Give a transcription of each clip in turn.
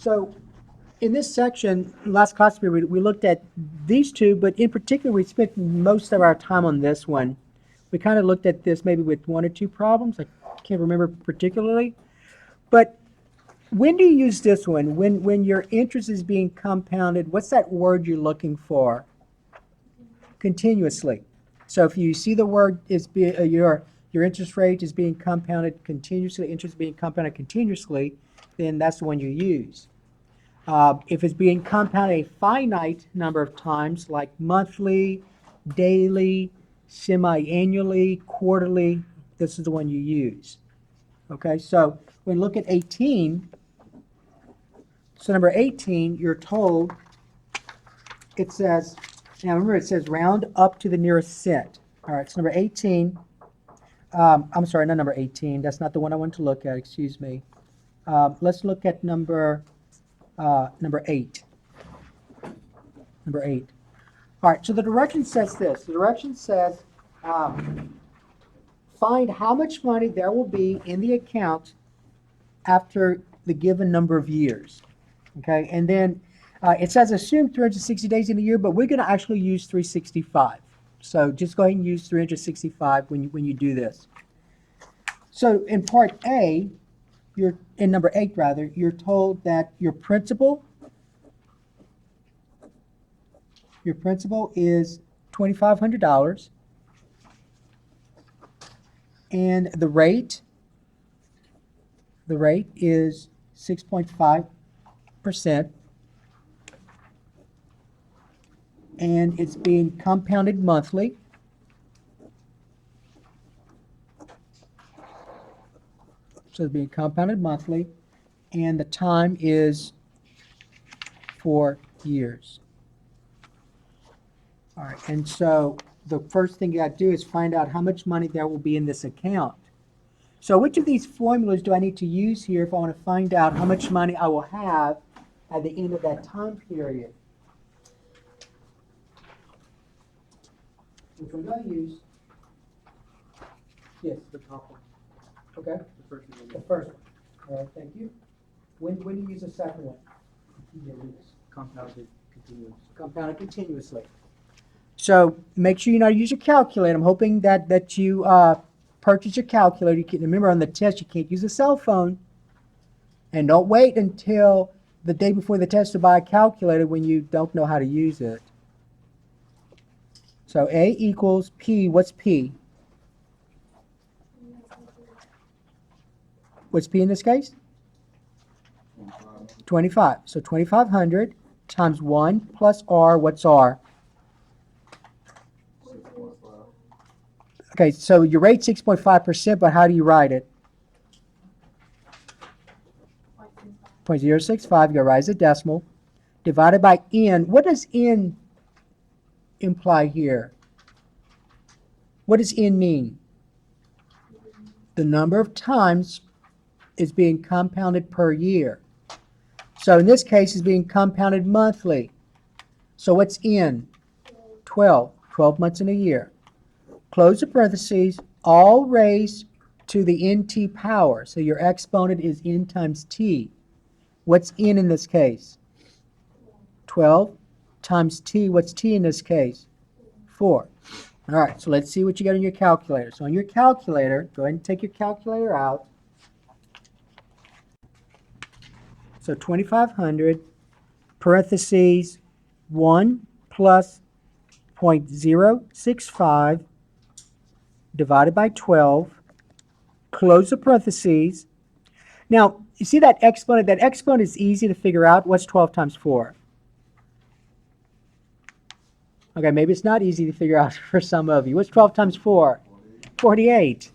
So in this section, last class period, we looked at these two, but in particular, we spent most of our time on this one. We kind of looked at this maybe with one or two problems. I can't remember particularly. But when do you use this one? When your interest is being compounded, what's that word you're looking for? Continuously. So if you see the word is your interest rate is being compounded continuously, interest being compounded continuously, then that's the one you use. If it's being compounded a finite number of times, like monthly, daily, semi-annually, quarterly, this is the one you use. Okay, so when we look at 18, so number 18, you're told, it says, now remember it says round up to the nearest cent. All right, so number 18, I'm sorry, not number 18, that's not the one I want to look at, excuse me. Let's look at number 8. Number 8. All right, so the direction says this. The direction says find how much money there will be in the account after the given number of years. Okay, and then it says assume 360 days in a year, but we're going to actually use 365. So just go ahead and use 365 when you do this. So in part A, you're in number 8 rather, you're told that your principal is $2,500, and the rate is 6.5%, and it's being compounded monthly. So it's being compounded monthly, and the time is 4 years. All right, and so the first thing you got to do is find out how much money there will be in this account. So which of these formulas do I need to use here if I want to find out how much money I will have at the end of that time period? Which one do I use? Yes, the top one. Okay. The first one. All right, thank you. When do you use the second one? Compounded continuously. Compounded continuously. So make sure you know how to use your calculator. I'm hoping that you purchase your calculator. You can remember on the test you can't use a cell phone, and don't wait until the day before the test to buy a calculator when you don't know how to use it. So A equals P. What's P? What's P in this case? 25. So 2,500 times 1 plus R. What's R? 6.5. Okay, so your rate's 6.5%, but how do you write it? 0.065, you gotta rise the decimal. Divided by N. What does N imply here? What does N mean? The number of times is being compounded per year. So in this case, it's being compounded monthly. So what's N? 12. 12 months in a year. Close the parentheses, all raised to the nt power. So your exponent is n times t. What's n in this case? 12 times t. What's t in this case? 4. All right, so let's see what you got on your calculator. So on your calculator, go ahead and take your calculator out. So 2,500 parentheses 1 plus 0.065 divided by 12, close the parentheses. Now, you see that exponent? That exponent is easy to figure out. What's 12 times 4? Okay, maybe it's not easy to figure out for some of you. What's 12 times 4? 48.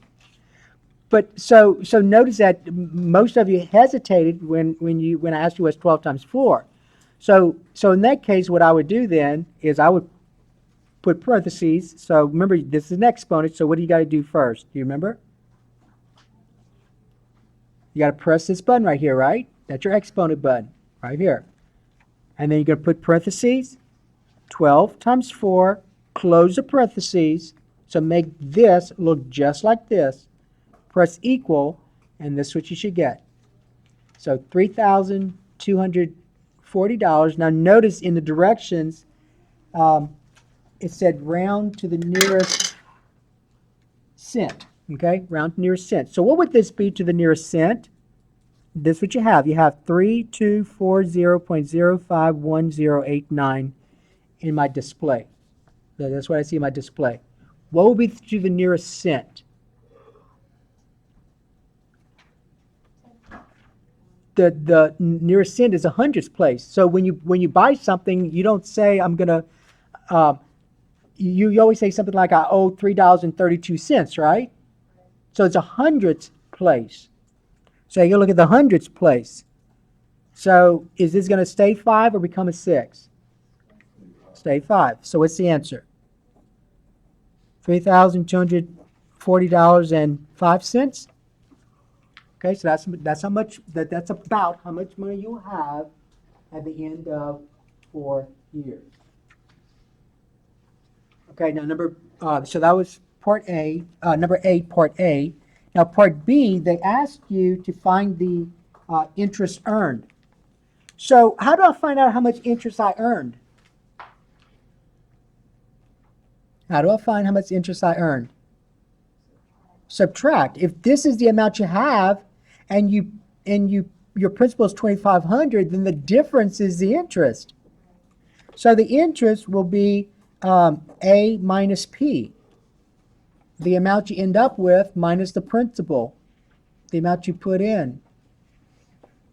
But so notice that most of you hesitated when I asked you what's 12 times 4. So in that case, what I would do then is I would put parentheses. So remember, this is an exponent, so what do you got to do first? Do you remember? You got to press this button right here, right? That's your exponent button, right here. And then you're going to put parentheses, 12 times 4, close the parentheses, so make this look just like this. Press equal, and this is what you should get. So 3,200 $240. Now notice in the directions, it said round to the nearest cent. Okay, round to nearest cent. So what would this be to the nearest cent? This is what you have. You have 3240.051089 in my display. That's what I see in my display. What would be to the nearest cent? The nearest cent is a hundredths place. So when you buy something, you don't say I'm gonna. You always say something like I owe $3.32, right? So it's a hundredths place. So you look at the hundredths place. So is this going to stay 5 or become a 6? Stay 5. So what's the answer? $3,240.05. Okay, so that's how much that's about how much money you'll have at the end of 4 years. Okay, now so that was part A, number 8, part A. Now part B, they asked you to find the interest earned. So how do I find out how much interest I earned? How do I find how much interest I earned? Subtract. If this is the amount you have, and your principal is $2,500, then the difference is the interest. So the interest will be A minus P. The amount you end up with minus the principal, the amount you put in.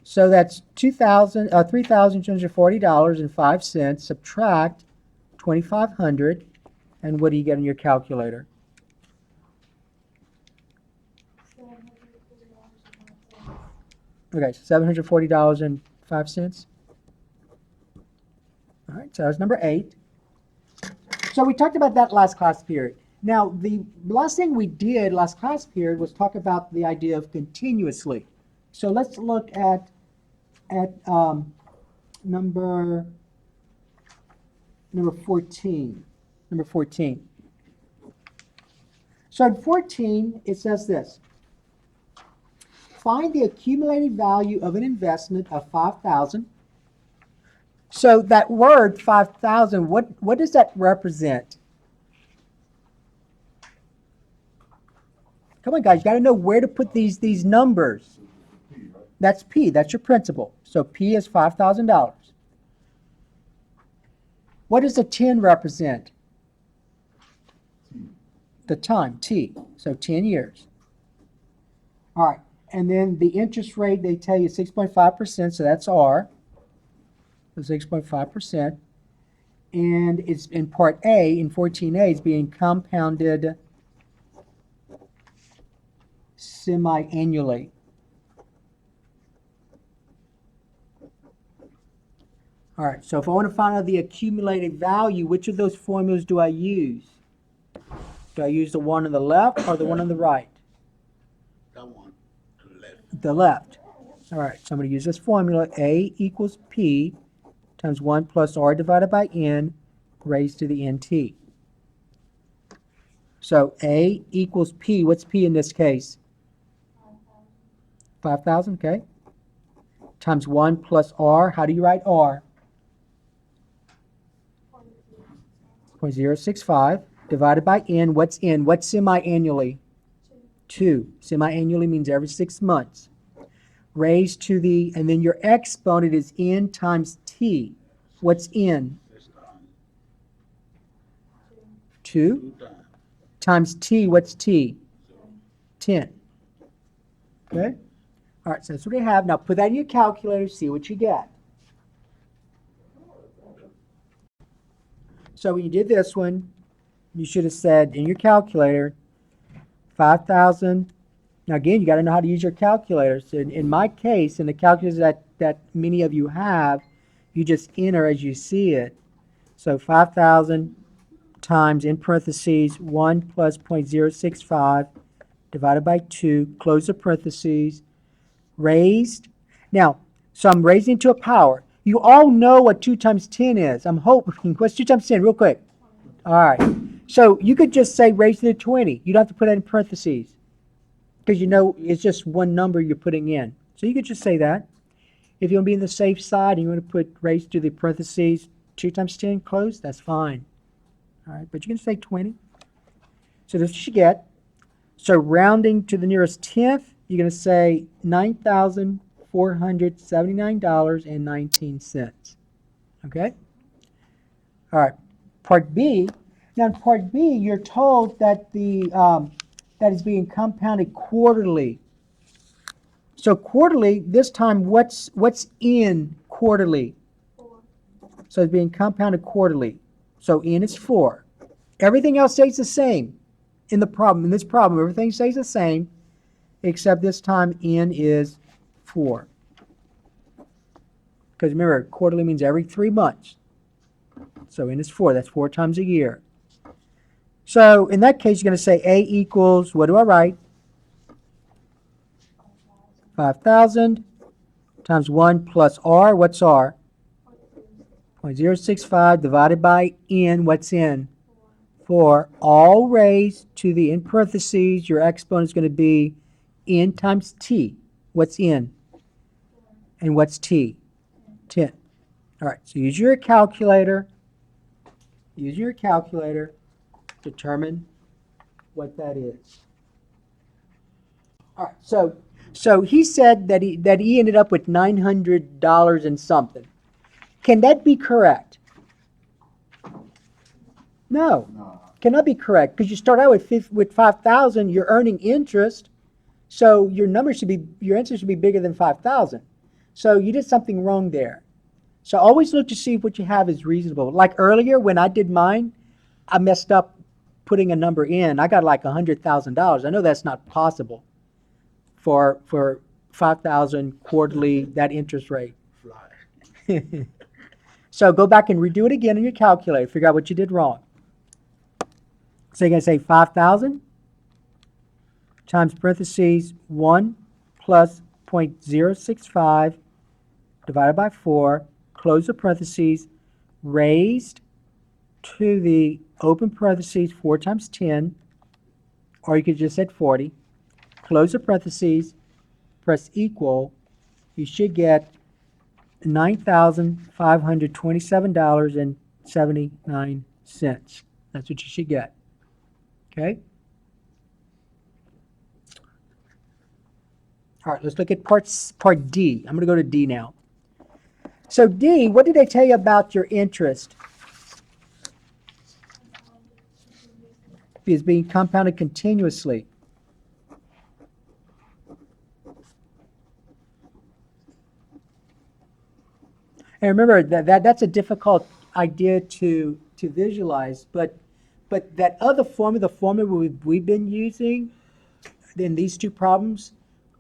So that's $3,240.05. Subtract 2,500, and what do you get in your calculator? Okay, $740.05. All right, so that was number 8. So we talked about that last class period. Now, the last thing we did last class period was talk about the idea of continuously. So let's look at number 14. Number 14. So in 14, it says this. Find the accumulated value of an investment of $5,000. So that word 5,000, what does that represent? Come on, guys, you got to know where to put these numbers. That's P. That's your principal. So P is $5,000. What does the 10 represent? The time, T. So 10 years. All right. And then the interest rate, they tell you 6.5%, so that's R. So 6.5%. And it's in part A, in 14A, it's being compounded semi-annually. All right, so if I want to find out the accumulated value, which of those formulas do I use? Do I use the one on the left or the one on the right? That one, to the left. The left. All right, so I'm going to use this formula. A equals P times 1 plus R divided by N raised to the NT. So A equals P. What's P in this case? 5,000, okay. Times 1 plus R. How do you write R? 0.065 divided by N. What's N? What's semi-annually? 2. Semi-annually means every 6 months. Raised to the, and then your exponent is N times T. What's N? 2 times T. What's T? 10. Okay? All right, so that's what we have. Now put that in your calculator, see what you get. So when you did this one, you should have said in your calculator, 5,000. Now again, you got to know how to use your calculator. So in my case, in the calculators that many of you have, you just enter as you see it. So 5,000 times, in parentheses, 1 plus 0.065 divided by 2, close the parentheses, raised. Now, so I'm raising to a power. You all know what 2 times 10 is. I'm hoping. What's 2 times 10? Real quick. All right. So you could just say raised to the 20. You don't have to put that in parentheses because you know it's just one number you're putting in. So you could just say that. If you want to be on the safe side and you want to put raised to the parentheses 2 times 10 closed, that's fine. All right, but you can say 20. So this is what you get. So rounding to the nearest tenth, you're going to say $9,479.19. Okay? All right. Part B. Now in Part B, you're told that that is being compounded quarterly. So quarterly, this time, what's in quarterly? 4. So it's being compounded quarterly. So n is 4. Everything else stays the same in the problem. In this problem, everything stays the same, except this time n is 4. Because remember, quarterly means every 3 months. So n is 4. That's 4 times a year. So in that case, you're going to say A equals, what do I write? 5,000 times 1 plus R. What's R? 0.065 divided by n. What's n? 4. All raised to the, in parentheses, your exponent is going to be n times t. What's n? And what's t? 10. All right, so use your calculator. Use your calculator. Determine what that is. All right, so he said that he ended up with $900 and something. Can that be correct? No, No. cannot be correct because you start out with 5,000. You're earning interest, so your answer should be bigger than 5,000. So you did something wrong there. So always look to see if what you have is reasonable. Like earlier when I did mine, I messed up putting a number in. I got like $100,000. I know that's not possible for 5,000 quarterly, that interest rate. Fly. So go back and redo it again in your calculator. Figure out what you did wrong. So you're going to say 5,000 times parentheses 1 plus 0.065 divided by 4, close the parentheses, raised to the open parentheses 4 times 10, or you could just say 40, close the parentheses, press equal, you should get $9,527.79. That's what you should get. Okay? All right, let's look at part D. I'm going to go to D now. So D, what did they tell you about your interest? It's being compounded continuously. And remember that's a difficult idea to visualize, but that other formula, the formula we've been using in these two problems,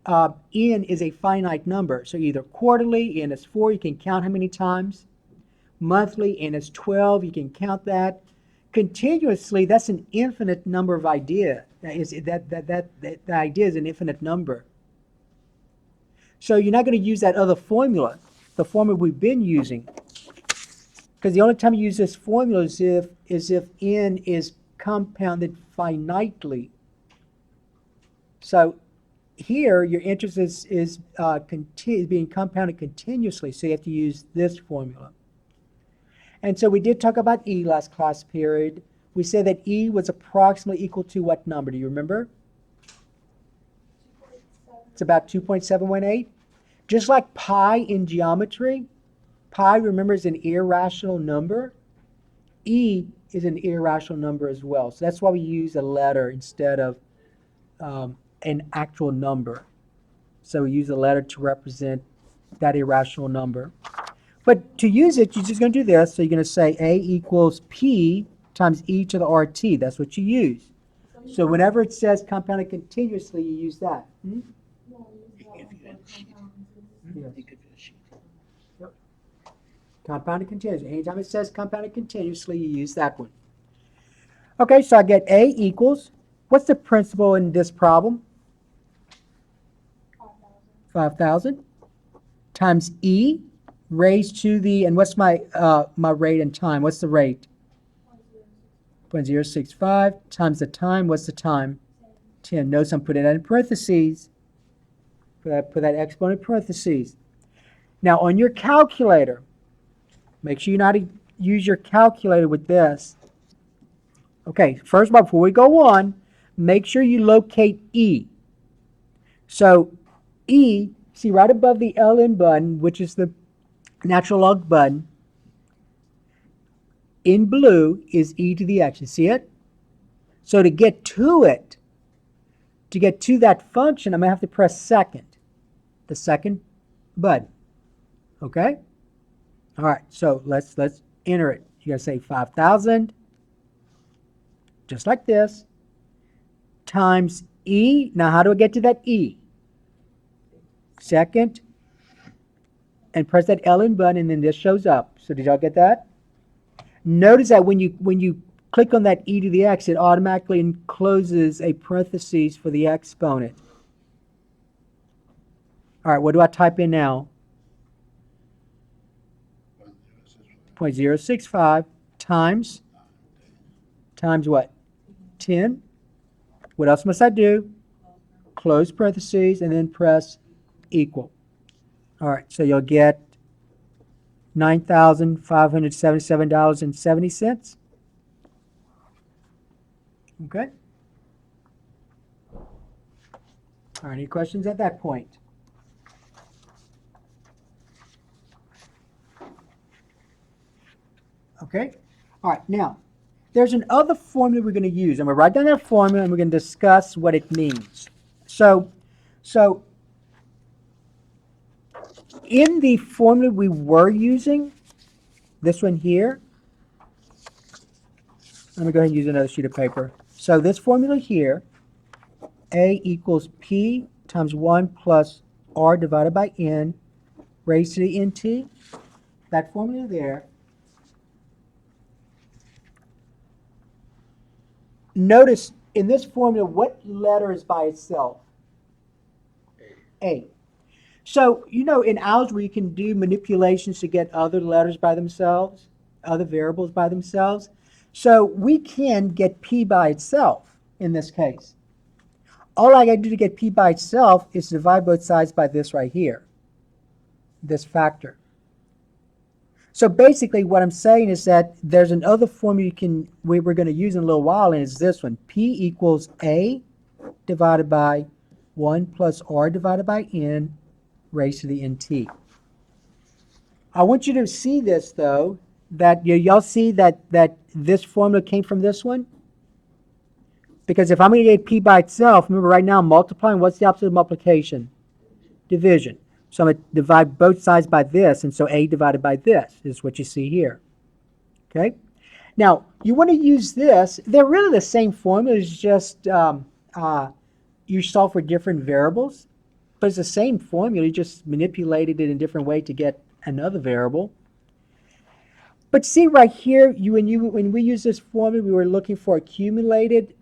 n is a finite number. So either quarterly, n is 4, you can count how many times. Monthly, n is 12, you can count that. Continuously, that's an infinite number of ideas. The idea is an infinite number. So you're not going to use that other formula, the formula we've been using. Because the only time you use this formula is if n is compounded finitely. So here, your interest is being compounded continuously, so you have to use this formula. And so we did talk about E last class period. We said that E was approximately equal to what number? Do you remember? 2.7. It's about 2.718. Just like pi in geometry, pi, remember, is an irrational number. E is an irrational number as well. So that's why we use a letter instead of an actual number. So we use a letter to represent that irrational number. But to use it, you're just going to do this. So you're going to say A equals P times E to the RT. That's what you use. So whenever it says compounded continuously, you use that. Hmm? No, use that If you one had for sheet. compound. Yes. You could do a sheet. Compounded continuously. Anytime it says compounded continuously, you use that one. Okay, so I get A equals, what's the principal in this problem? 5,000. 5,000 times E raised to the, and what's my rate and time? What's the rate? 0.065 times the time. What's the time? 10. Notice I'm putting that in parentheses. Put that exponent in parentheses. Now on your calculator, make sure you not use your calculator with this. Okay, first of all, before we go on, make sure you locate E. So E, see right above the LN button, which is the natural log button, in blue is e to the x. You see it? So to get to it, to get to that function, I'm going to have to press second, the second button. Okay? All right, so let's enter it. You got to say 5,000, just like this, times e. Now how do I get to that e? Second, and press that LN button, and then this shows up. So did y'all get that? Notice that when you click on that e to the x, it automatically encloses a parentheses for the exponent. All right, what do I type in now? 0.065 times what? 10. What else must I do? Close parentheses and then press equal. All right, so you'll get $9,577.70. Okay. All right, any questions at that point? Okay. All right, now, there's another formula we're going to use. I'm going to write down that formula and we're going to discuss what it means. So in the formula we were using, this one here, let me go ahead and use another sheet of paper. So this formula here, A equals P times 1 plus R divided by N raised to the NT. That formula there. Notice in this formula, what letter is by itself? A. So, you know, in algebra, you can do manipulations to get other letters by themselves, other variables by themselves. So we can get P by itself in this case. All I got to do to get P by itself is divide both sides by this right here, this factor. So basically what I'm saying is that there's another formula we're going to use in a little while, and it's this one. P equals A divided by 1 plus R divided by N raised to the NT. I want you to see this, though, that y'all see that this formula came from this one? Because if I'm going to get P by itself, remember right now I'm multiplying. What's the opposite of multiplication? Division. So I'm going to divide both sides by this, and so A divided by this is what you see here. Okay? Now, you want to use this. They're really the same formula. It's just you solve for different variables. But it's the same formula. You just manipulated it in a different way to get another variable. But see right here, when we use this formula, we were looking for accumulated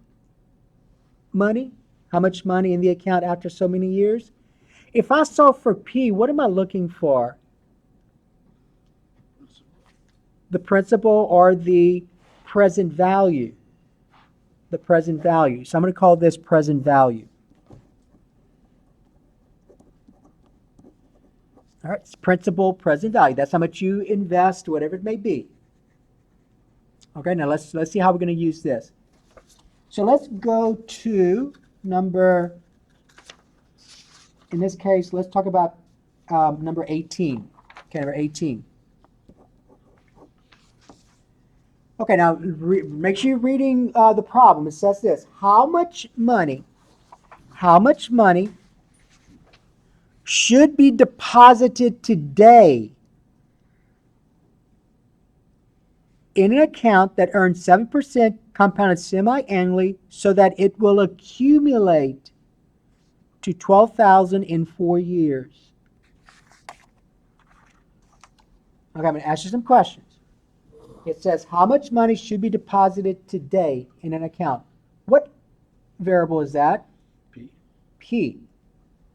money. How much money in the account after so many years? If I solve for P, what am I looking for? The principal or the present value? The present value. So I'm going to call this present value. All right, it's principal, present value. That's how much you invest, whatever it may be. Okay, now let's see how we're going to use this. So let's go to number, in this case, let's talk about number 18. Okay, number 18. Okay, now make sure you're reading the problem. It says this: how much money should be deposited today in an account that earns 7% compounded semi-annually so that it will accumulate to $12,000 in 4 years? Okay, I'm going to ask you some questions. It says, how much money should be deposited today in an account? What variable is that? P. P.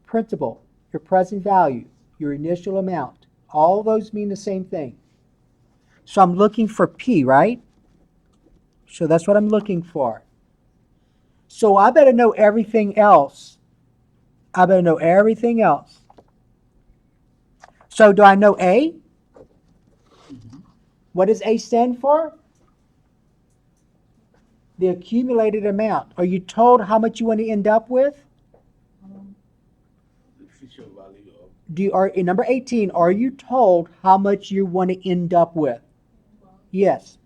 Principal, your present value, your initial amount. All those mean the same thing. So I'm looking for P, right? So that's what I'm looking for. So I better know everything else. So So do I know A? What does A stand for? The accumulated amount. Are you told how much you want to end up with? The future value of In number 18, are you told how much you want to end up with? Yes.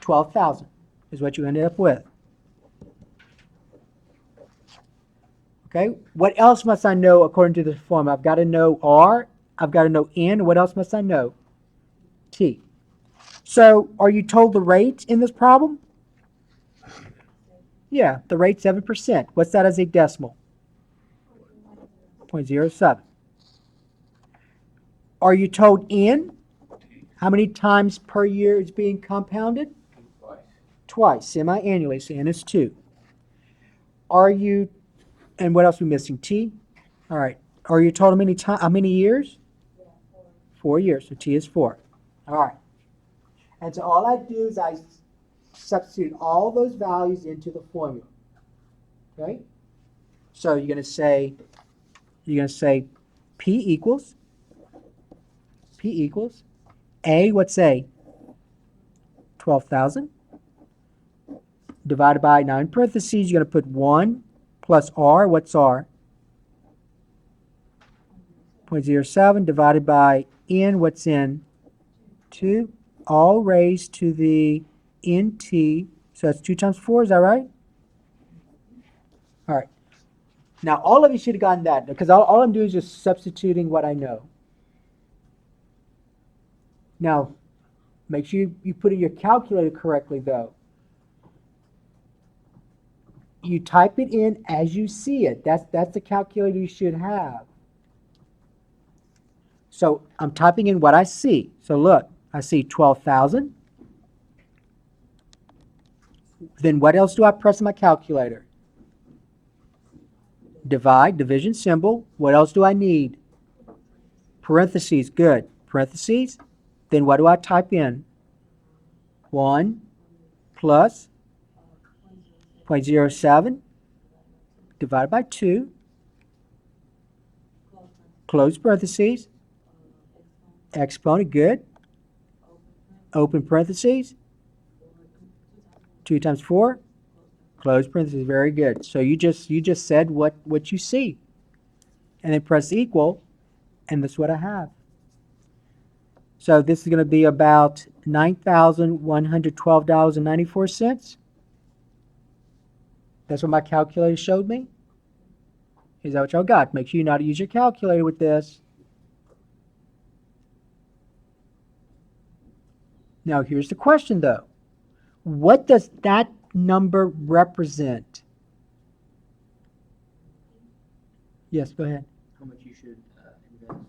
12,000 is what you ended up with. Okay. What else must I know according to this formula? I've got to know R. I've got to know N. What else must I know? T. So are you told the rate in this problem? Yeah, the rate's 7%. What's that as a decimal? 0.07. Are you told N? How many times per year it's being compounded? twice. Twice, semi-annually, so N is 2. Are you, and what else are we missing? T? All right. Are you told how many years? 4 years, so T is 4. All right. And so all I do is I substitute all those values into the formula. Okay? So you're going to say P equals A, what's A? 12,000 divided by, now in parentheses, you're going to put 1 plus R, what's R? 0.07 divided by N, what's N? 2, all raised to the NT, so that's 2 times 4, is that right? All right. Now, all of you should have gotten that, because all I'm doing is just substituting what I know. Now, make sure you put in your calculator correctly, though. You type it in as you see it. That's the calculator you should have. So I'm typing in what I see. So look, I see 12,000. Then what else do I press on my calculator? Divide, division symbol. What else do I need? Parentheses, good. Parentheses. Then what do I type in? 1 plus 0.07 divided by 2. Close parentheses. Exponent, good. Open parentheses. 2 times 4. Close parentheses, very good. So you just said what you see. And then press equal, and that's what I have. So this is going to be about $9,112.94. That's what my calculator showed me. Is that what y'all got? Make sure you know how to use your calculator with this. Now here's the question though. What does that number represent? Yes, go ahead. How much you should invest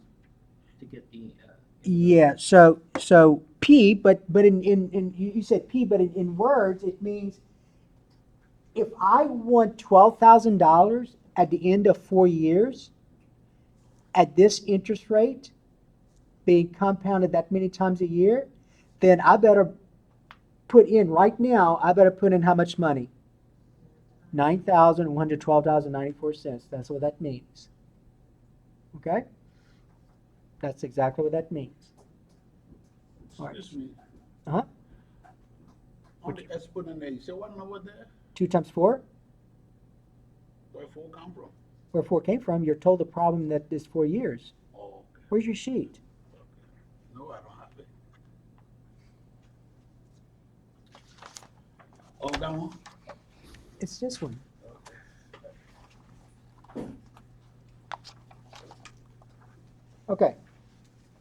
to get the Yeah, so P, but in you said P, but in words it means if I want $12,000 at the end of 4 years at this interest rate being compounded that many times a year, then I better put in right now, I better put in how much money? $9,112.94. That's what that means. Okay? That's exactly what that means. Excuse me. Uh-huh. On the exponent there, you say what number there? 2 times 4? Where 4 come from? Where 4 came from, you're told the problem that is 4 years. Oh, okay. Where's your sheet? Okay. No, I don't have it. Oh, that one? It's this one. Okay.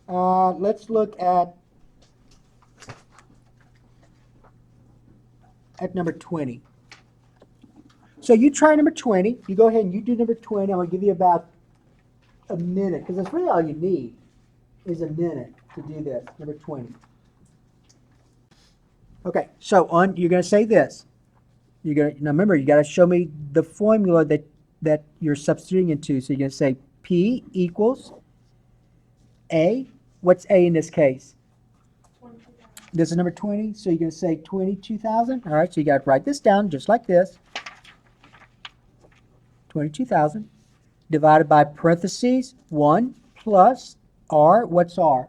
Let's look at number 20. So you try number 20. You go ahead and you do number 20. I'm going to give you about a minute, because that's really all you need is a minute to do this, number 20. Okay, so you're going to say this. Now remember, you got to show me the formula that you're substituting into. So you're going to say P equals A. What's A in this case? 22,000. This is number 20, so you're going to say 22,000. All right, so you got to write this down just like this. 22,000 divided by parentheses 1 plus R, what's R?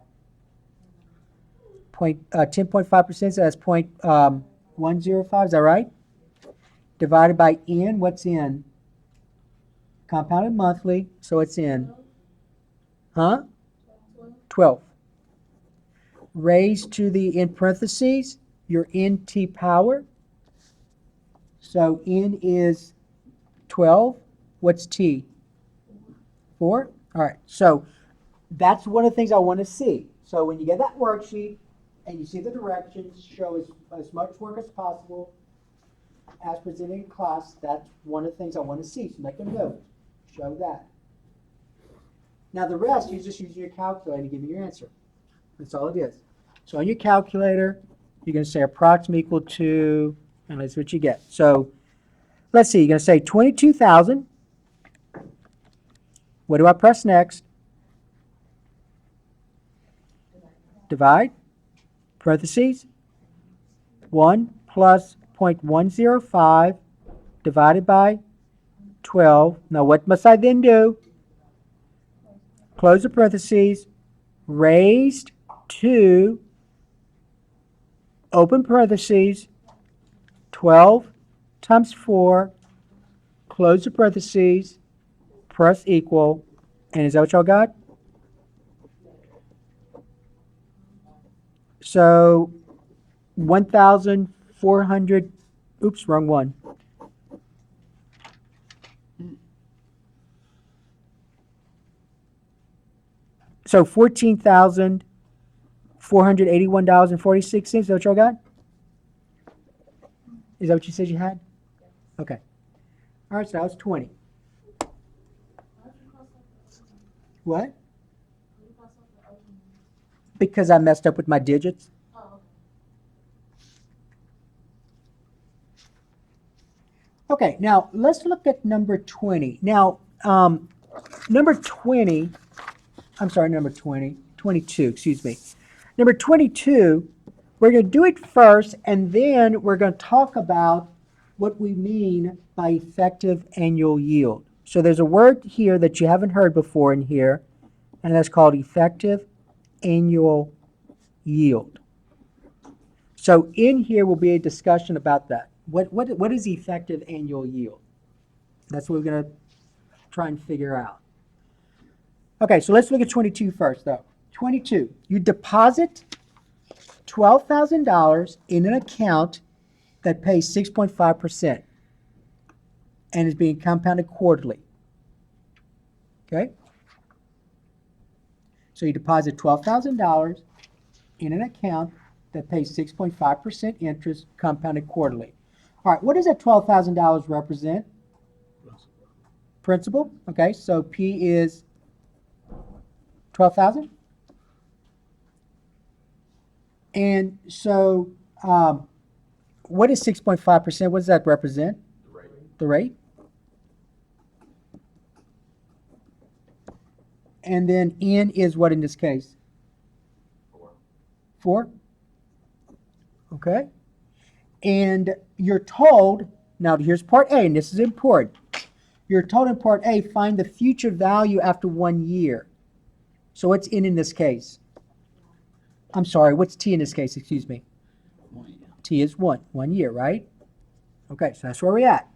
10.5%, so that's 0.105, is that right? Divided by N, what's N? Compounded monthly, so it's N. Huh? 12. Raised to the, in parentheses, your NT power. So N is 12. What's T? 4? All right, so that's one of the things I want to see. So when you get that worksheet and you see the directions, show as much work as possible as presented in class. That's one of the things I want to see. So make a note. Show that. Now the rest, you just use your calculator to give me your answer. That's all it is. So on your calculator, you're going to say approximately equal to, and that's what you get. So let's see, you're going to say 22,000. What do I press next? Divide, parentheses, 1 plus 0.105 divided by 12. Now what must I then do? Close the parentheses, raised to, open parentheses, 12 times 4, close the parentheses, press equal, and is that what y'all got? So 1,400, oops, wrong one. So $14,481.46. Is that what y'all got? Is that what you said you had? Okay. All right, so that was 20. What? Because I messed up with my digits. Okay, now let's look at number 20. Now, number 20, I'm sorry, number 20, 22, excuse me. Number 22, we're going to do it first, and then we're going to talk about what we mean by effective annual yield. So there's a word here that you haven't heard before in here, and that's called effective annual yield. So in here will be a discussion about that. What is effective annual yield? That's what we're going to try and figure out. Okay, so let's look at 22 first, though. 22, you deposit $12,000 in an account that pays 6.5% and is being compounded quarterly. Okay? So you deposit $12,000 in an account that pays 6.5% interest compounded quarterly. All right, what does that $12,000 represent? Principal. Okay, so P is 12,000. And so what is 6.5%? What does that represent? The rate. The rate. And then N is what in this case? 4. 4. Okay. And you're told, now here's part A, and this is important. You're told in part A, find the future value after 1 year. So what's N in this case? I'm sorry, what's T in this case? Excuse me. T is 1 year, right? Okay, so that's where we're at.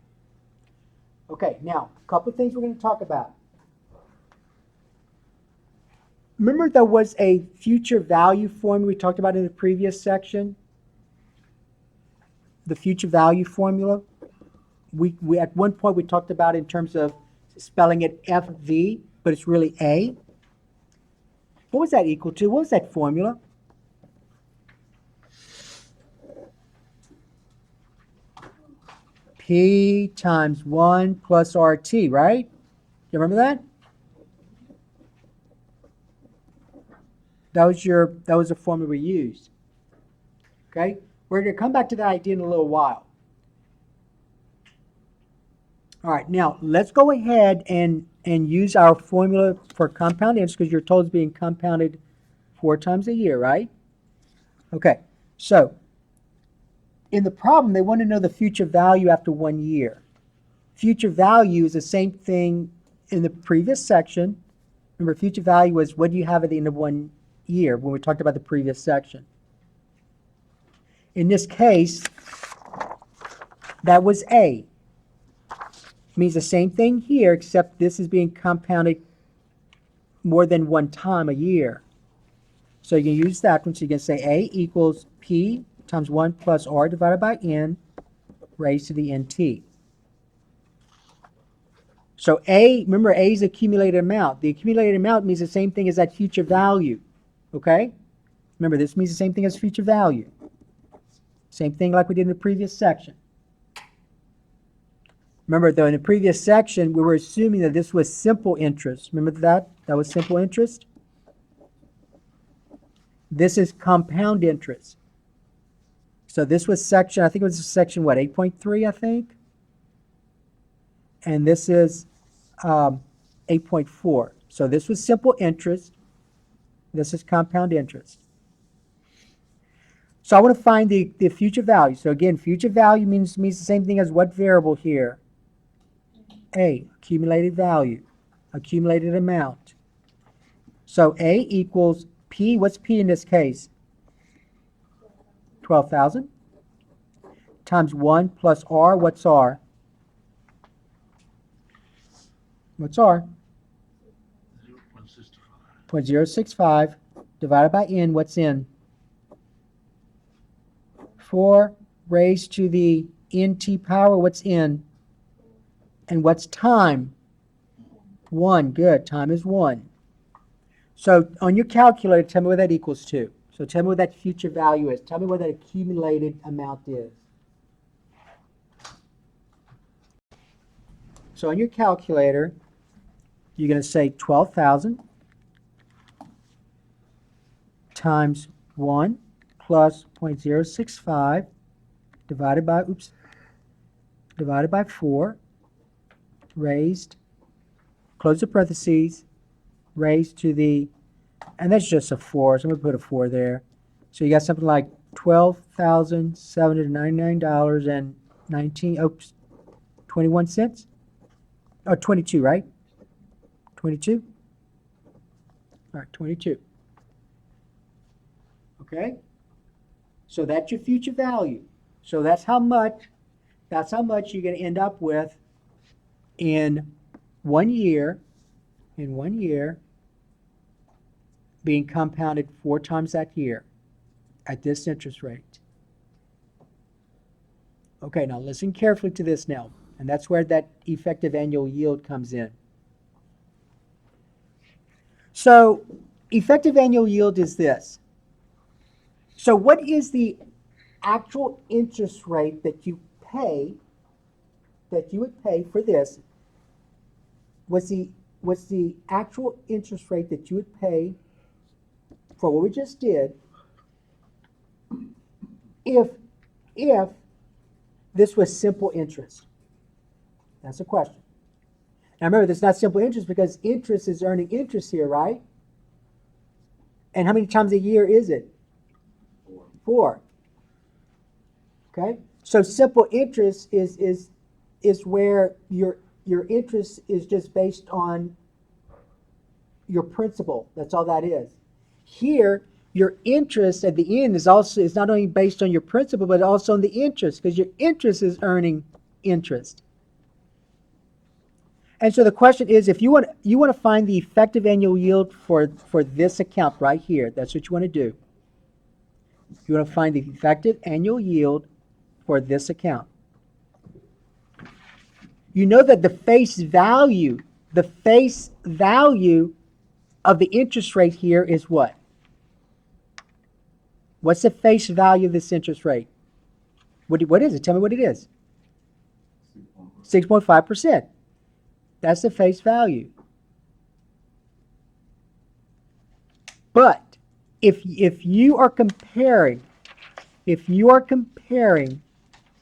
Okay, now, a couple of things we're going to talk about. Remember there was a future value formula we talked about in the previous section? The future value formula? We at one point we talked about in terms of spelling it FV, but it's really A. What was that equal to? What was that formula? P times 1 plus RT, right? You remember that? That was the formula we used. Okay? We're going to come back to that idea in a little while. All right, now let's go ahead and use our formula for compound interest because you're told it's being compounded 4 times a year, right? Okay, so in the problem, they want to know the future value after 1 year. Future value is the same thing in the previous section, Remember, future value was what do you have at the end of 1 year when we talked about the previous section. In this case, that was A. Means the same thing here, except this is being compounded more than one time a year. So you can use that one. So you can say A equals P times 1 plus R divided by N raised to the NT. So A, remember A is accumulated amount. The accumulated amount means the same thing as that future value. Okay? Remember, this means the same thing as future value. Same thing like we did in the previous section. Remember, though, in the previous section, we were assuming that this was simple interest. Remember that? That was simple interest. This is compound interest. So this was section, I think it was section, what, 8.3, I think? And this is 8.4. So this was simple interest. This is compound interest. So I want to find the future value. So again, future value means the same thing as what variable here? A, accumulated value, accumulated amount. So A equals P, what's P in this case? 12,000 times 1 plus R, what's R? What's R? 0.065 divided by N, what's N? 4 raised to the NT power, what's N? And what's time? 1, good, time is 1. So on your calculator, tell me what that equals to. So tell me what that future value is. Tell me what that accumulated amount is. So on your calculator, you're going to say 12,000 times 1 plus 0.065 divided by 4 raised, close the parentheses, raised to the, and that's just a 4, so I'm going to put a 4 there. So you got something like $12,799.21. Oh, 22, right? 22? All right, 22. Okay? So that's your future value. So that's how much you're going to end up with in 1 year, being compounded 4 times that year at this interest rate. Okay, now listen carefully to this now, and that's where that effective annual yield comes in. So effective annual yield is this. So what is the actual interest rate that you would pay for this? What's the actual interest rate that you would pay for what we just did if this was simple interest? That's the question. Now remember, this is not simple interest because interest is earning interest here, right? And how many times a year is it? 4. Okay? So simple interest is where your interest is just based on your principal. That's all that is. Here, your interest at the end is not only based on your principal, but also on the interest, because your interest is earning interest. And so the question is, if you want to find the effective annual yield for this account right here, that's what you want to do. You want to find the effective annual yield for this account. You know that the face value of the interest rate here is what? What's the face value of this interest rate? What is it? Tell me what it is. 6.5%. That's the face value. But if you are comparing,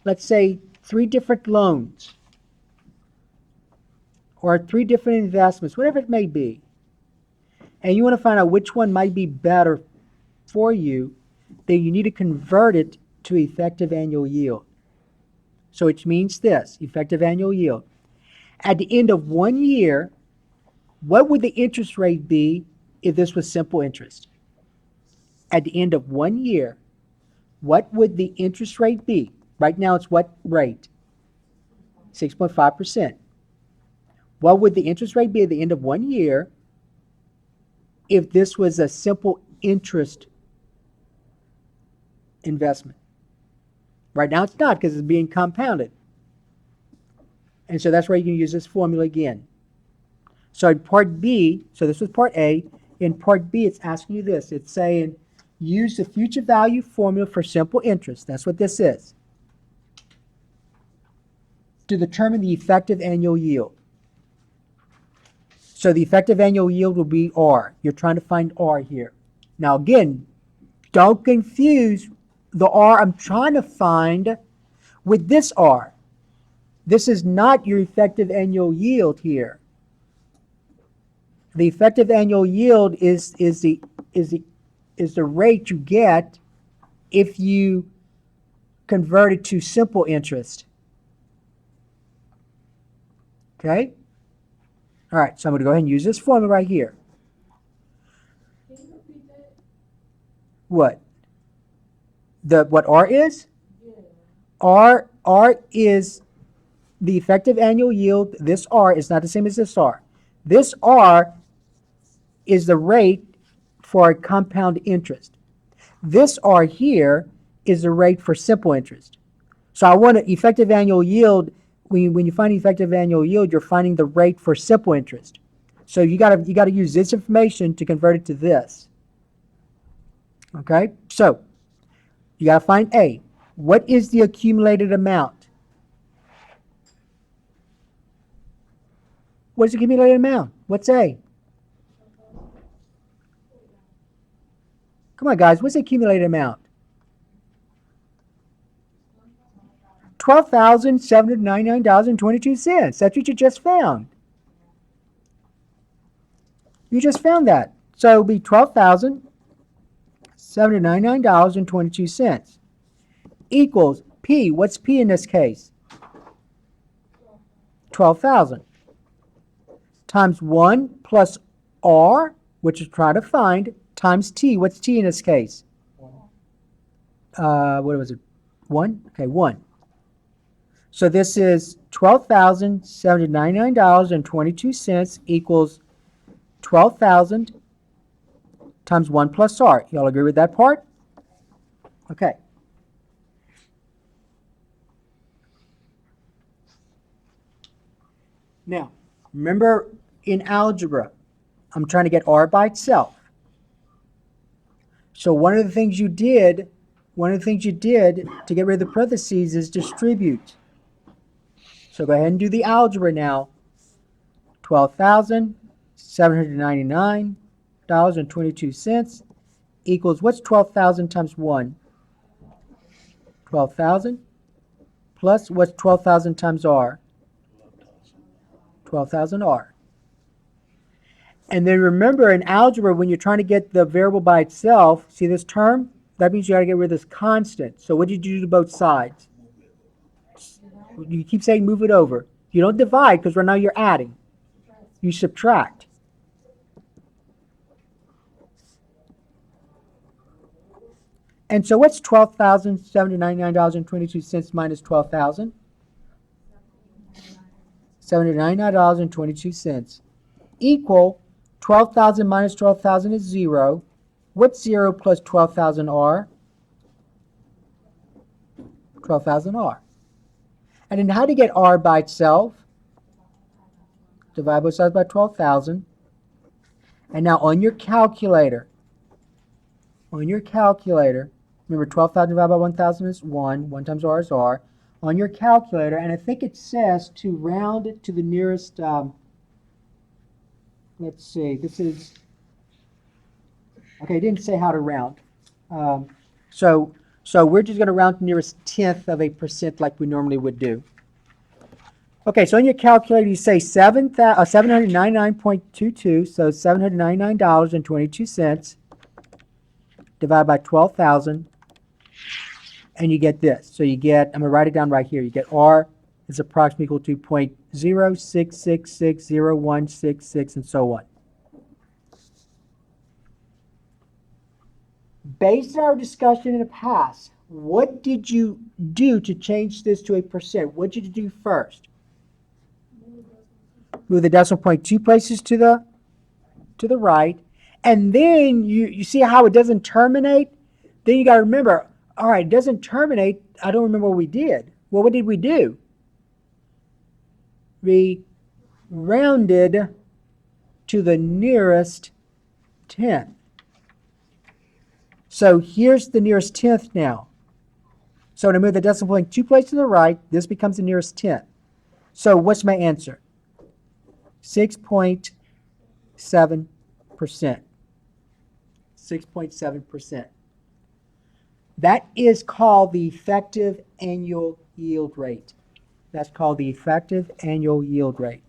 let's say 3 different loans or 3 different investments, whatever it may be, and you want to find out which one might be better for you, then you need to convert it to effective annual yield. So it means this, effective annual yield. At the end of 1 year, What would the interest rate be if this was simple interest? At the end of 1 year, what would the interest rate be? Right now it's what rate? 6.5%. What would the interest rate be at the end of 1 year if this was a simple interest investment? Right now it's not because it's being compounded. And so that's where you can use this formula again. So in part B, so this was part A. In part B, it's asking you this. It's saying use the future value formula for simple interest. That's what this is. To determine the effective annual yield. So the effective annual yield will be R. You're trying to find R here. Now again, don't confuse the R I'm trying to find with this R. This is not your effective annual yield here. The effective annual yield is the rate you get if you convert it to simple interest. Okay? All right, so I'm going to go ahead and use this formula right here. Can you repeat that? What? What R is? Yeah. R is the effective annual yield. This R is not the same as this R. This R is the rate for a compound interest. This R here is the rate for simple interest. So I want an effective annual yield. When you find effective annual yield, you're finding the rate for simple interest. So you gotta use this information to convert it to this. Okay? So you gotta find A. What is the accumulated amount? What's the accumulated amount? What's A? Come on, guys. What's the accumulated amount? $12,799.22. That's what you just found. You just found that. So it will be $12,799.22 equals P. What's P in this case? 12,000 times 1 plus R, which is trying to find, times T. What's T in this case? What was it? 1? Okay, 1. So this is $12,799.22 equals 12,000 times 1 plus R. Y'all agree with that part? Okay. Now, remember in algebra, I'm trying to get R by itself. So one of the things you did to get rid of the parentheses is distribute. So go ahead and do the algebra now. $12,799.22 equals, what's 12,000 times 1? 12,000 plus what's 12,000 times R? 12,000 R. And then remember in algebra, when you're trying to get the variable by itself, see this term? That means you got to get rid of this constant. So what did you do to both sides? You keep saying move it over. You don't divide because right now you're adding. You subtract. And so what's $12,799.22 minus 12,000? $799.22 equal 12,000 minus 12,000 is 0. What's 0 plus 12,000 R? 12,000 R. And then how to get R by itself? Divide both sides by 12,000. And now on your calculator, remember 12,000 divided by 1,000 is 1. 1 times R is R. On your calculator, and I think it says to round it to the nearest, let's see, this is, okay, it didn't say how to round. So we're just going to round to the nearest tenth of a percent like we normally would do. Okay, so on your calculator you say 799.22, so $799.22 divided by 12,000, and you get this. So you get, I'm going to write it down right here, you get R is approximately equal to 0.06660166 and so on. Based on our discussion in the past, what did you do to change this to a percent? What did you do first? Move the decimal point 2 places to the right, and then you see how it doesn't terminate? Then you got to remember, all right, it doesn't terminate. I don't remember what we did. Well, what did we do? We rounded to the nearest tenth. So here's the nearest tenth now. So to move the decimal point 2 places to the right, this becomes the nearest tenth. So what's my answer? 6.7%. 6.7%. That is called the effective annual yield rate. That's called the effective annual yield rate.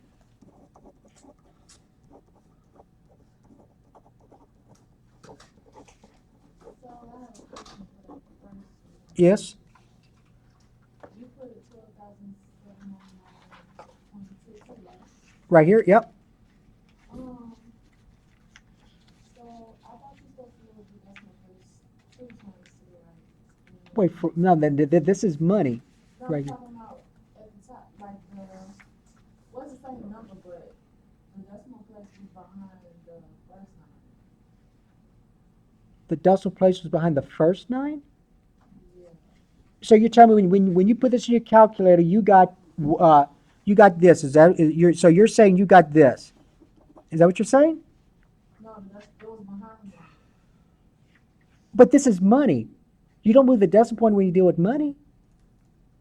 Yes? You put it 12,799.26, right? Right here? Yep. So I thought you supposed to move the decimal place 2 times to the right. Wait, no, this is money. No, Right I'm here. talking about at the top, like what's the same number, but the decimal place is behind the first line. The decimal place was behind the first 9? Yeah. So you're telling me when you put this in your calculator, you got this. So you're saying you got this? Is that what you're saying? No, it was behind them. But this is money. You don't move the decimal point when you deal with money.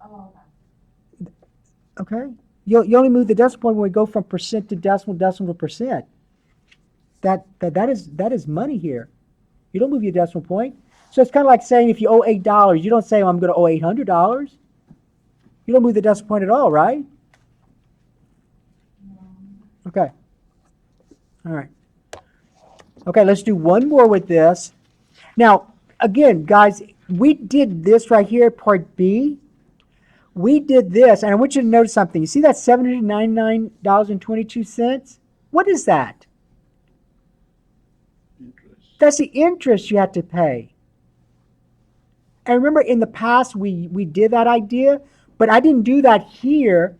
Oh, okay. Okay? You only move the decimal point when we go from percent to decimal, decimal to percent. That is money here. You don't move your decimal point. So it's kind of like saying if you owe $8, you don't say, I'm going to owe $800. You don't move the decimal point at all, right? Okay. All right. Okay, let's do one more with this. Now, again, guys, we did this right here, part B. We did this, and I want you to notice something. You see that $799.22? What is that? Interest. That's the interest you have to pay. And remember, in the past, we did that idea, but I didn't do that here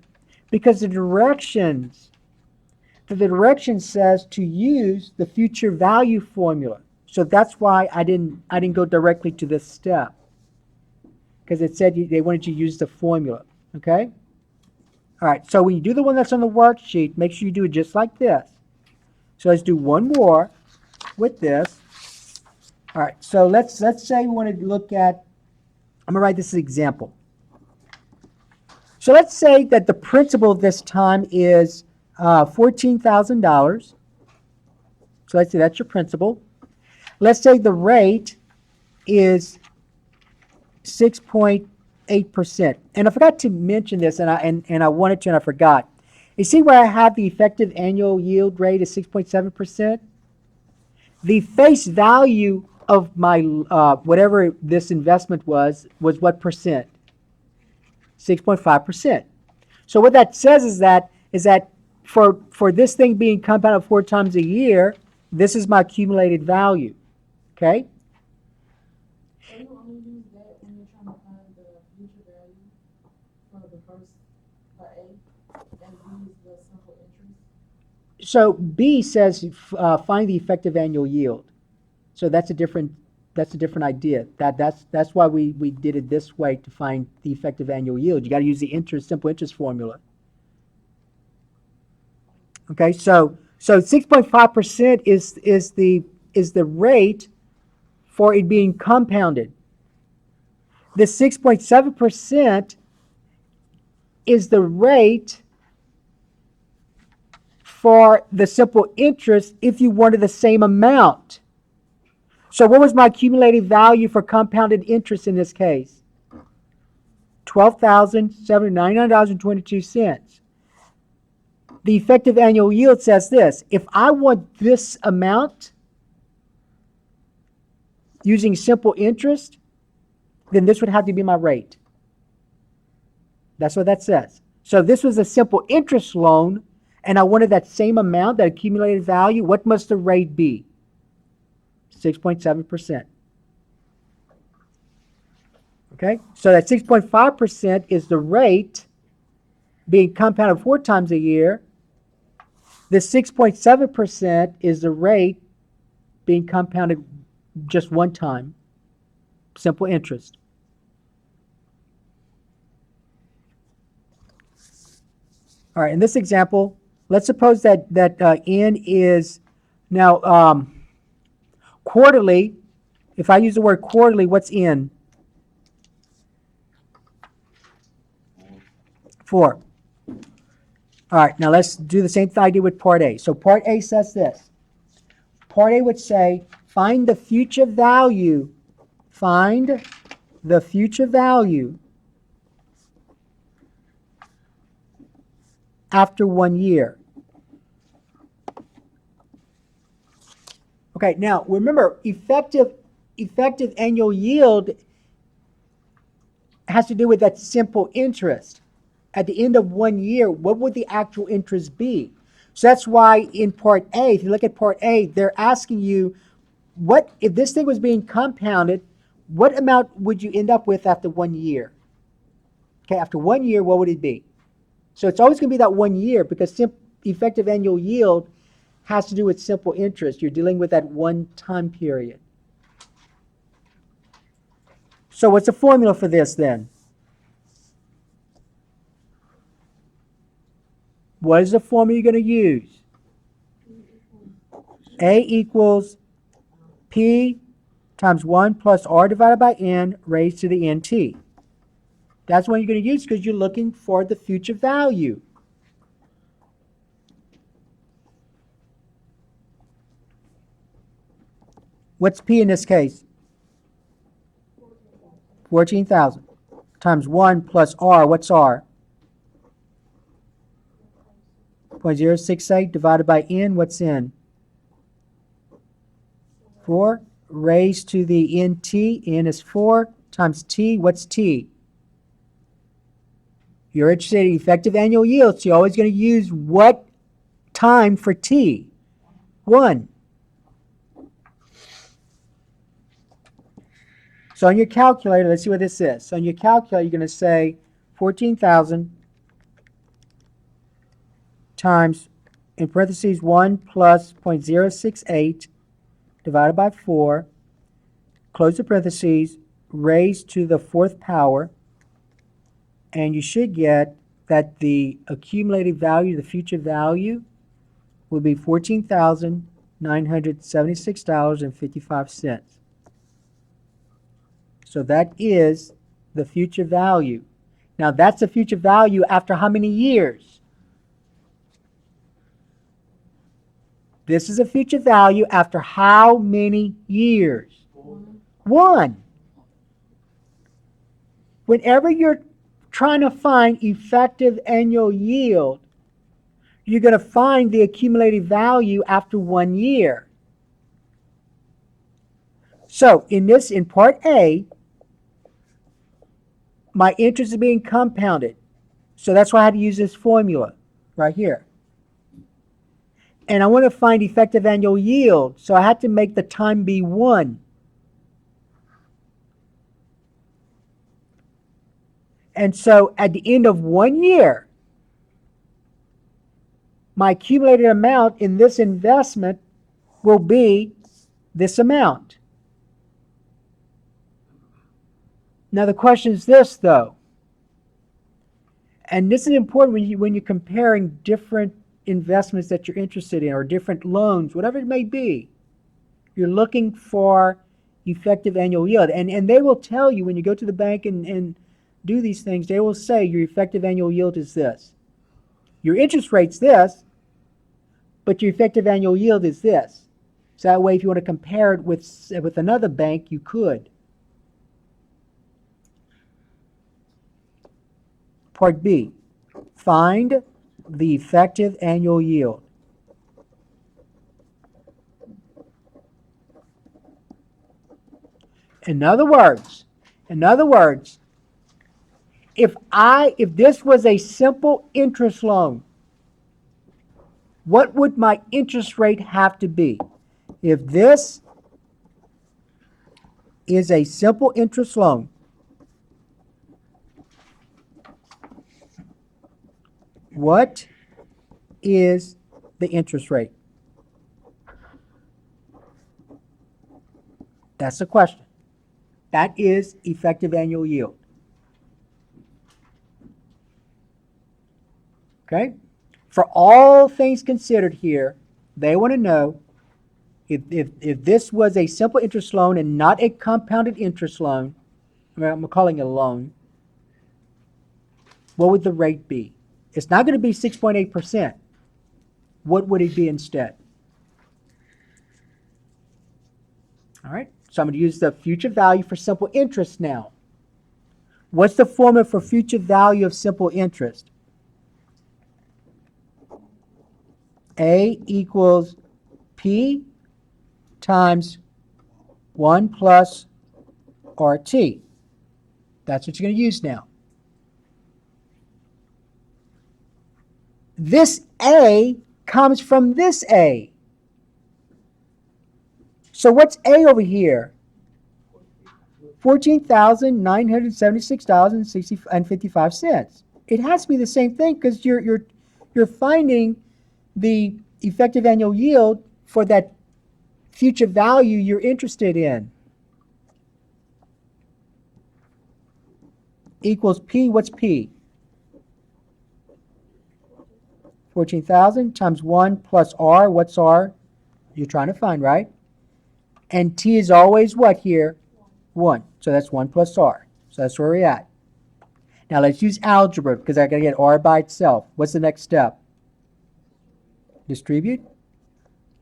because the direction says to use the future value formula. So that's why I didn't go directly to this step, because it said they wanted you to use the formula. Okay? All right, so when you do the one that's on the worksheet, make sure you do it just like this. So let's do one more with this. All right, so let's say we want to look at, I'm going to write this as an example. So let's say that the principal this time is $14,000. So let's say that's your principal. Let's say the rate is 6.8%. And I forgot to mention this, and I wanted to, and I forgot. You see where I have the effective annual yield rate is 6.7%? The face value of my whatever this investment was what percent? 6.5%. So what that says is that for this thing being compounded 4 times a year, this is my accumulated value. Okay? So you only use that when you're trying to find the future value for the first, for A, and use the simple interest? So B says find the effective annual yield. So that's a different idea. That's why we did it this way, to find the effective annual yield. You got to use the simple interest formula. Okay, so 6.5% is the rate for it being compounded. The 6.7% is the rate for the simple interest if you wanted the same amount. So what was my accumulated value for compounded interest in this case? $12,799.22. The effective annual yield says this: if I want this amount using simple interest, then this would have to be my rate. That's what that says. So this was a simple interest loan, and I wanted that same amount, that accumulated value. What must the rate be? 6.7%. Okay, so that 6.5% is the rate being compounded 4 times a year. The 6.7% is the rate being compounded just one time, simple interest. All right, in this example, let's suppose that n is now quarterly. If I use the word quarterly, what's n? 4. All right, now let's do the same thing I did with Part A. So Part A says this. Part A would say, find the future value. Find the future value after 1 year. Okay, now remember, effective annual yield has to do with that simple interest. At the end of 1 year, what would the actual interest be? So that's why in Part A, if you look at Part A, they're asking you, what if this thing was being compounded, what amount would you end up with after 1 year? Okay, after 1 year, what would it be? So it's always going to be that 1 year, because effective annual yield has to do with simple interest. You're dealing with that one time period. So what's the formula for this then? What is the formula you're going to use? A equals P times 1 plus R divided by N raised to the NT. That's what you're going to use because you're looking for the future value. What's P in this case? 14,000 times 1 plus R. What's R? 0.068 divided by N. What's N? 4 raised to the NT. N is 4 times T. What's T? You're interested in effective annual yield, so you're always going to use what time for T? 1. So on your calculator, let's see what this is. So on your calculator, you're going to say 14,000 times, in parentheses, 1 plus 0.068 divided by 4, close the parentheses, raised to the 4th power, and you should get that the accumulated value, the future value, will be $14,976.55. So that is the future value. Now that's the future value after how many years? This is a future value after how many years? 1. Whenever you're trying to find effective annual yield, you're going to find the accumulated value after 1 year. So in Part A, my interest is being compounded. So that's why I had to use this formula right here. And I want to find effective annual yield, so I had to make the time be 1. And so at the end of 1 year, my accumulated amount in this investment will be this amount. Now the question is this, though, and this is important when you're comparing different investments that you're interested in or different loans, whatever it may be. You're looking for effective annual yield. And they will tell you when you go to the bank and do these things, they will say your effective annual yield is this. Your interest rate's this, but your effective annual yield is this. So that way, if you want to compare it with another bank, you could. Part B, find the effective annual yield. In other words, if this was a simple interest loan, what would my interest rate have to be? If this is a simple interest loan, what is the interest rate? That's the question. That is effective annual yield. Okay? For all things considered here, they want to know if this was a simple interest loan and not a compounded interest loan, I'm calling it a loan, what would the rate be? It's not going to be 6.8%. What would it be instead? All right, so I'm going to use the future value for simple interest now. What's the formula for future value of simple interest? A equals P times 1 plus RT. That's what you're going to use now. This A comes from this A. So what's A over here? $14,976.55. It has to be the same thing because you're finding the effective annual yield for that future value you're interested in. Equals P. What's P? 14,000 times 1 plus R. What's R? You're trying to find, right? And T is always what here? 1. So that's 1 plus R. So that's where we're at. Now let's use algebra because I got to get R by itself. What's the next step? Distribute.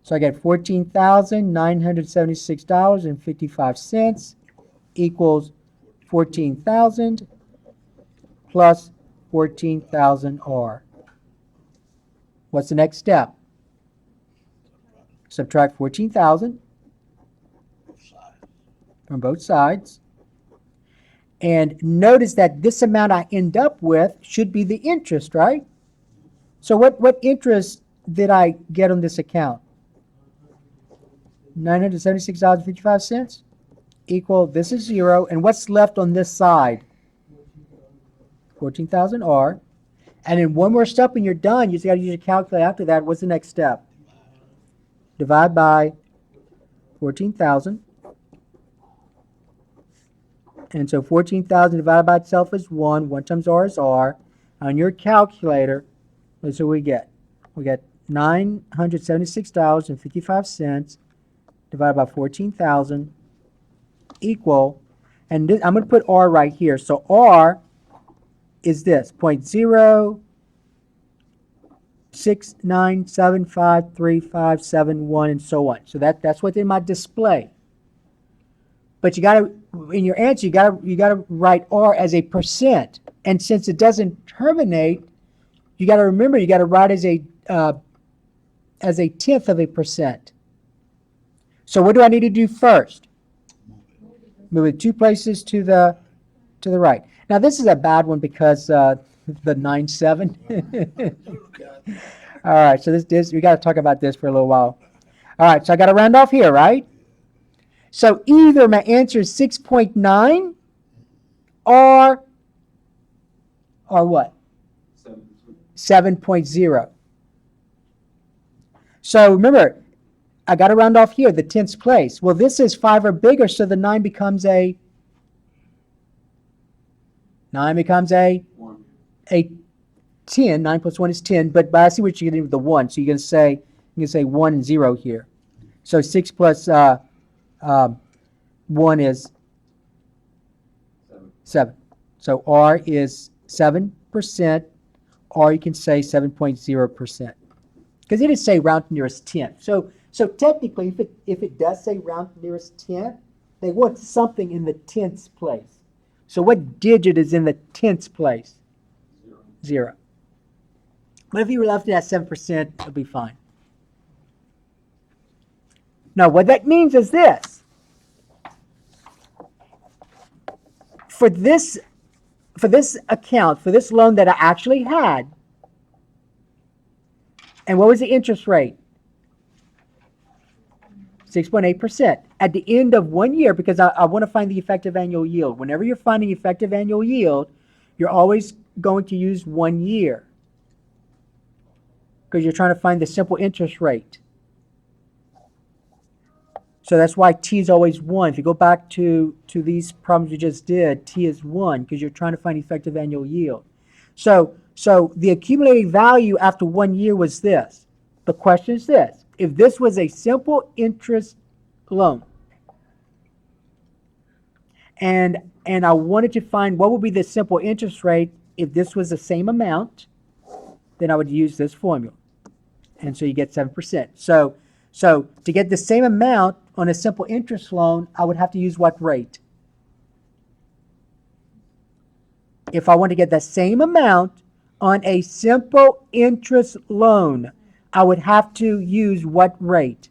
So I get $14,976.55 equals 14,000 plus 14,000 R. What's the next step? Subtract 14,000 from both sides. And notice that this amount I end up with should be the interest, right? So what interest did I get on this account? $976.55 equal, this is 0. And what's left on this side? 14,000 R. And then one more step and you're done. You just got to use your calculator after that. What's the next step? Divide by 14,000. And so 14,000 divided by itself is 1. 1 times R is R. On your calculator, that's what we get. We get $976.55 divided by 14,000 equal, and this, I'm going to put R right here. So R is this, 0.069753571 and so on. So that's what's in my display. But you got to, in your answer, you got to write R as a percent. And since it doesn't terminate, you got to remember you got to write as a tenth of a percent. So what do I need to do first? Move it 2 places to the right. Now this is a bad one because the 9-7. All right, so this we got to talk about this for a little while. All right, so I got to round off here, right? So either my answer is 6.9 or what? 7.0. So remember, I got to round off here, the tenths place. Well, this is 5 or bigger, so the 9 becomes a 1. 10. 9 plus 1 is 10, but I see what you're getting with the 1. So you're going to say 1 and 0 here. So 6 plus 1 is 7. So R is 7%, or you can say 7.0%. Because it did say round to nearest tenth. So technically, if it does say round to nearest tenth, they want something in the tenths place. So what digit is in the tenths place? 0. But if you were left at 7%, it'll be fine. Now, what that means is this. For this for this account, for this loan that I actually had, and what was the interest rate? 6.8%. At the end of 1 year, because I want to find the effective annual yield. Whenever you're finding effective annual yield, you're always going to use 1 year, because you're trying to find the simple interest rate. So that's why T is always 1. If you go back to these problems we just did, T is 1, because you're trying to find effective annual yield. So the accumulated value after 1 year was this. The question is this: if this was a simple interest loan, and I wanted to find what would be the simple interest rate if this was the same amount, then I would use this formula. And so you get 7%. So to get the same amount on a simple interest loan, I would have to use what rate? If I want to get the same amount on a simple interest loan, I would have to use what rate?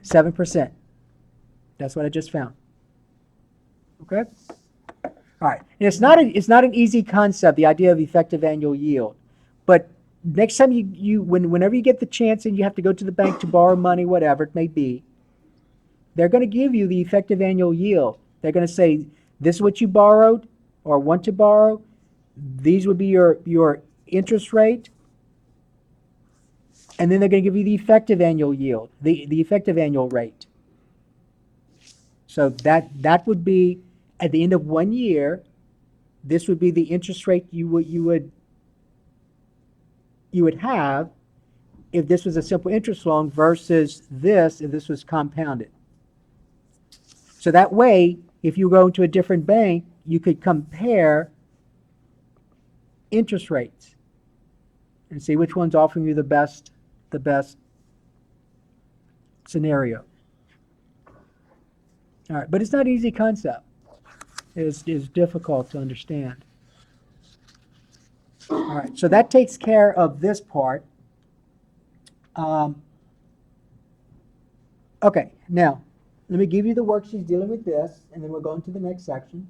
7%. That's what I just found. Okay? All right. And it's not an easy concept, the idea of effective annual yield. But next time whenever you get the chance and you have to go to the bank to borrow money, whatever it may be, they're going to give you the effective annual yield. They're going to say, this is what you borrowed or want to borrow. These would be your interest rate. And then they're going to give you the effective annual yield, the effective annual rate. So that would be, at the end of 1 year, this would be the interest rate you would have if this was a simple interest loan versus this if this was compounded. So that way, if you go to a different bank, you could compare interest rates and see which one's offering you the best scenario. All right, but it's not an easy concept. It's difficult to understand. All right, so that takes care of this part. Okay, now let me give you the worksheets dealing with this, and then we'll go into the next section.